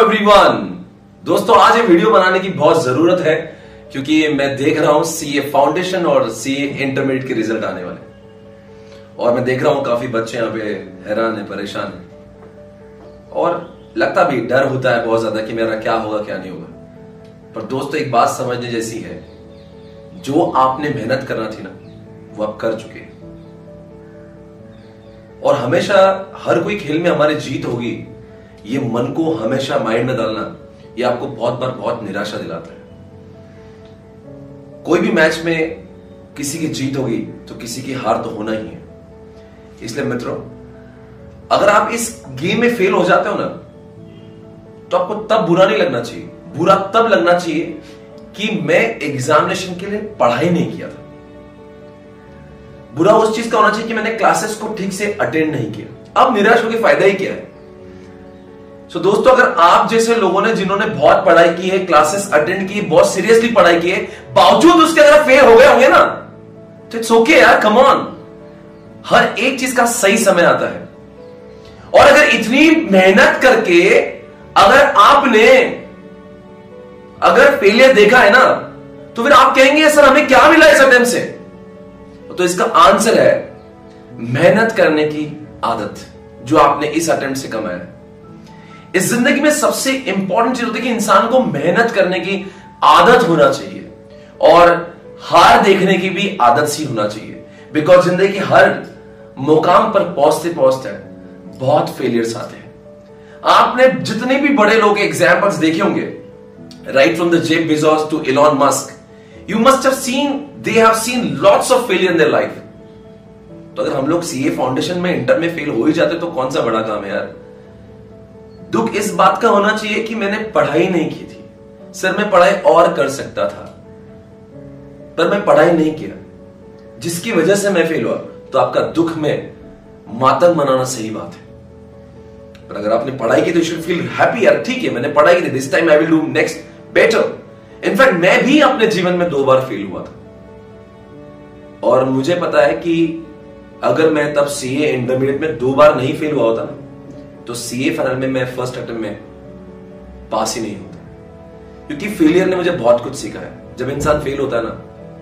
Everyone. दोस्तों आज ये वीडियो बनाने की बहुत जरूरत है क्योंकि मैं देख रहा हूं सीए फाउंडेशन और सीए इंटरमीडिएट के रिजल्ट आने वाले और मैं देख रहा हूं काफी बच्चे यहाँ पे हैरान है, परेशान है और लगता भी डर होता है बहुत ज्यादा कि मेरा क्या होगा क्या नहीं होगा। पर दोस्तों एक बात समझने जैसी है, जो आपने मेहनत करना थी ना वो आप कर चुके हैं और हमेशा हर कोई खेल में हमारी जीत होगी ये मन को हमेशा माइंड में डालना ये आपको बहुत बार बहुत निराशा दिलाता है। कोई भी मैच में किसी की जीत होगी तो किसी की हार तो होना ही है। इसलिए मित्रों, अगर आप इस गेम में फेल हो जाते हो ना तो आपको तब बुरा नहीं लगना चाहिए, बुरा तब लगना चाहिए कि मैं एग्जामिनेशन के लिए पढ़ाई नहीं किया था। बुरा उस चीज का होना चाहिए कि मैंने क्लासेस को ठीक से अटेंड नहीं किया। अब निराश होकर फायदा ही क्या है। दोस्तों, अगर आप जैसे लोगों ने जिन्होंने बहुत पढ़ाई की है, क्लासेस अटेंड की, बहुत सीरियसली पढ़ाई की है, बावजूद उसके अगर फेल हो गए होंगे ना तो इट्स ओके यार, कम ऑन। हर एक चीज का सही समय आता है और अगर इतनी मेहनत करके अगर फेलियर देखा है ना तो फिर आप कहेंगे सर हमें क्या मिला इस अटेम्प्ट से। तो इसका आंसर है मेहनत करने की आदत जो आपने इस अटेम्प्ट से कमाया है। इस जिंदगी में सबसे इंपॉर्टेंट चीज होती है कि इंसान को मेहनत करने की आदत होना चाहिए और हार देखने की भी आदत सी होना चाहिए। बिकॉज जिंदगी के हर मुकाम पर पहुंचते पहुंचते बहुत फेलियर्स आते हैं। आपने जितने भी बड़े लोग के एग्जाम्पल्स देखे होंगे, right from the Jeff Bezos to Elon Musk, you must have seen they have seen lots of failure in their life. तो अगर हम लोग सीए फाउंडेशन में इंटर में फेल हो ही जाते तो कौन सा बड़ा काम है यार। दुख इस बात का होना चाहिए कि मैंने पढ़ाई नहीं की थी, सर मैं पढ़ाई और कर सकता था पर मैं पढ़ाई नहीं किया जिसकी वजह से मैं फेल हुआ। तो आपका दुख में मातम मनाना सही बात है। पर अगर आपने पढ़ाई की तो यू शुड फील हैप्पी यार, ठीक है मैंने पढ़ाई की थी, this time I will do next better. In fact मैं भी अपने जीवन में 2 बार फेल हुआ था और मुझे पता है कि अगर मैं तब सीए इंटरमीडिएट में 2 बार नहीं फेल हुआ होता ना तो सीए फाइनल में मैं फर्स्ट अटेम्प्ट में पास ही नहीं होता। क्योंकि फेलियर ने मुझे बहुत कुछ सिखाया है। जब इंसान फेल होता है ना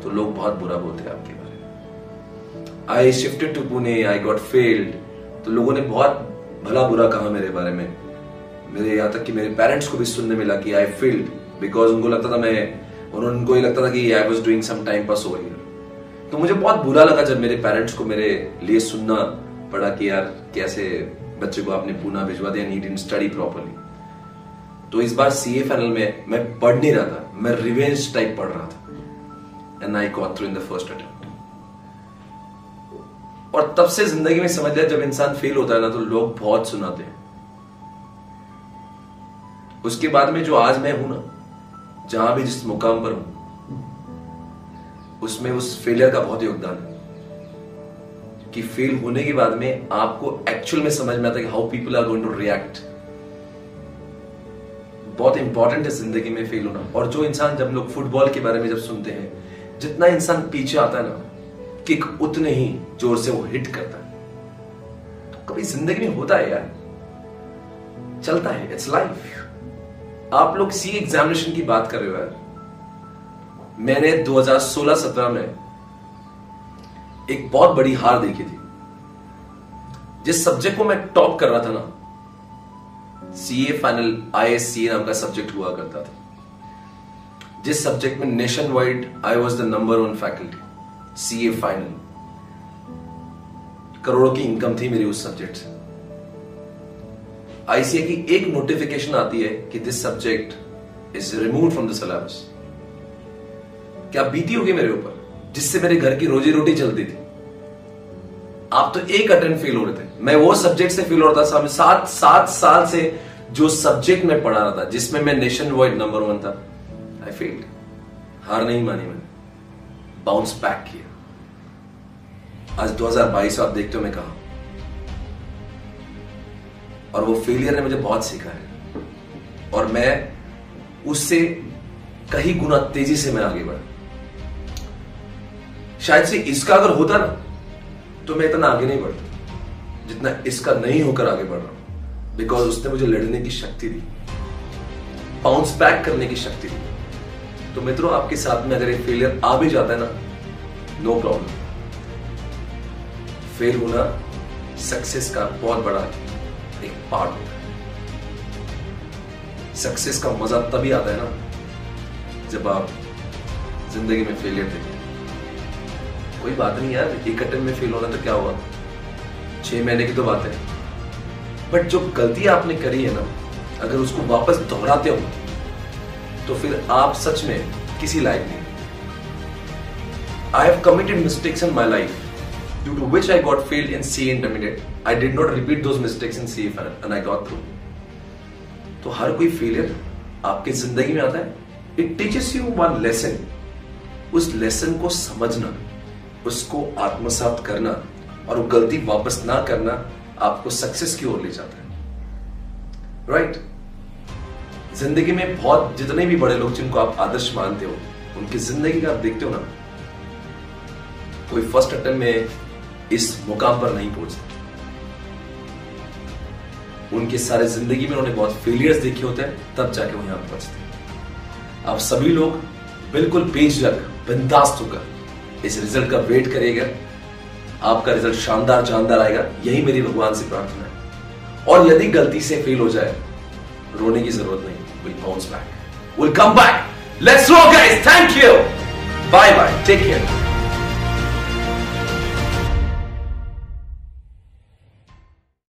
तो लोग बहुत बुरा बोलते हैं आपके बारे में। I shifted to Pune, I got failed, तो लोगों ने बहुत भला बुरा कहा मेरे बारे में। मेरे यहां तक कि मेरे पेरेंट्स को भी सुनने मिला कि आई फेल्ड बिकॉज उनको लगता था उनको ये लगता था कि I was doing some time pass over here. तो मुझे बहुत बुरा लगा जब मेरे पेरेंट्स को मेरे लिए सुनना पड़ा कि यार कैसे बच्चे को आपने पुणे भिजवा दिया, नीड इन स्टडी प्रॉपर्ली। तो इस बार सीए फाइनल में मैं पढ़ नहीं रहा था, मैं रिवेंज टाइप पढ़ रहा था and I got through in the first attempt. और तब से जिंदगी में समझ लिया जब इंसान फेल होता है ना तो लोग बहुत सुनाते हैं। उसके बाद में जो आज मैं हूं ना, जहां भी जिस मुकाम पर हूं, उसमें उस फेलियर का बहुत योगदान है कि फेल होने के बाद में आपको एक्चुअल में समझ में आता है कि how people are going to react. बहुत इंपॉर्टेंट है जिंदगी में फेल होना। और जो इंसान, जब लोग फुटबॉल के बारे में जब सुनते हैं, जितना इंसान पीछे आता है ना किक उतने ही जोर से वो हिट करता है। तो कभी जिंदगी में होता है यार, चलता है, इट्स लाइफ। आप लोग सी एग्जामिनेशन की बात कर रहे हो यार, मैंने 2016-17 में एक बहुत बड़ी हार देखी थी। जिस सब्जेक्ट को मैं टॉप कर रहा था ना, सीए फाइनल ISCA नाम का सब्जेक्ट हुआ करता था, जिस सब्जेक्ट में nation wide I was the number 1 faculty, CA final. करोड़ों की इनकम थी मेरी उस सब्जेक्ट से। ICA की एक नोटिफिकेशन आती है कि this subject is removed from the syllabus. क्या बीती होगी मेरे ऊपर, जिससे मेरे घर की रोजी रोटी चलती थी। आप तो एक अटेम्प्ट फेल हो रहे थे, मैं वो सब्जेक्ट से फेल हो रहा था। 7 साल से जो सब्जेक्ट में पढ़ा रहा था, जिसमें मैं नेशन वाइड नंबर 1 था, आई फेल्ड। हार नहीं मानी मैंने, बाउंस बैक किया। आज 2022 आप देखते हो मैं कहा, और वो फेलियर ने मुझे बहुत सीखा है और मैं उससे कहीं गुना तेजी से मैं आगे बढ़ा। शायद से इसका अगर होता ना तो मैं इतना आगे नहीं बढ़ता जितना इसका नहीं होकर आगे बढ़ रहा हूं। बिकॉज उसने मुझे लड़ने की शक्ति दी। बाउंस बैक करने की शक्ति दी। तो मित्रों, आपके साथ में अगर ये फेलियर आ भी जाता है ना, नो प्रॉब्लम। फेल होना सक्सेस का बहुत बड़ा एक पार्ट होता है। सक्सेस का मजा तभी आता है ना जब आप जिंदगी में फेलियर देखते हैं। कोई बात नहीं यार, एक अटेम्प्ट में फेल होना तो क्या हुआ, 6 महीने की तो बात है। बट जो गलती आपने करी है ना, अगर उसको वापस दोहराते हो तो फिर आप सच में किसी लायक नहीं। I have committed mistakes in my life due to which I got failed in CA Intermediate. I did not repeat those mistakes in CA and I got through. तो हर कोई फेलियर आपकी जिंदगी में आता है। It teaches you one lesson. उस lesson को समझना, उसको आत्मसात करना और वो गलती वापस ना करना आपको सक्सेस की ओर ले जाता है। राइट? जिंदगी में बहुत जितने भी बड़े लोग जिनको आप आदर्श मानते हो, उनकी जिंदगी का आप देखते हो ना, कोई फर्स्ट अटेम्प्ट में इस मुकाम पर नहीं पहुंचता। उनके सारे जिंदगी में उन्होंने बहुत फेलियर्स देखे होते हैं, तब जाके वो यहां पहुंचते हैं। आप सभी लोग बिल्कुल बेझिझक, बिंदास होकर इस रिजल्ट का वेट करिएगा। आपका रिजल्ट शानदार जानदार आएगा, यही मेरी भगवान से प्रार्थना है। और यदि गलती से फेल हो जाए, रोने की जरूरत नहीं, we'll bounce back, we'll come back, let's roll guys, thank you, bye bye, take care।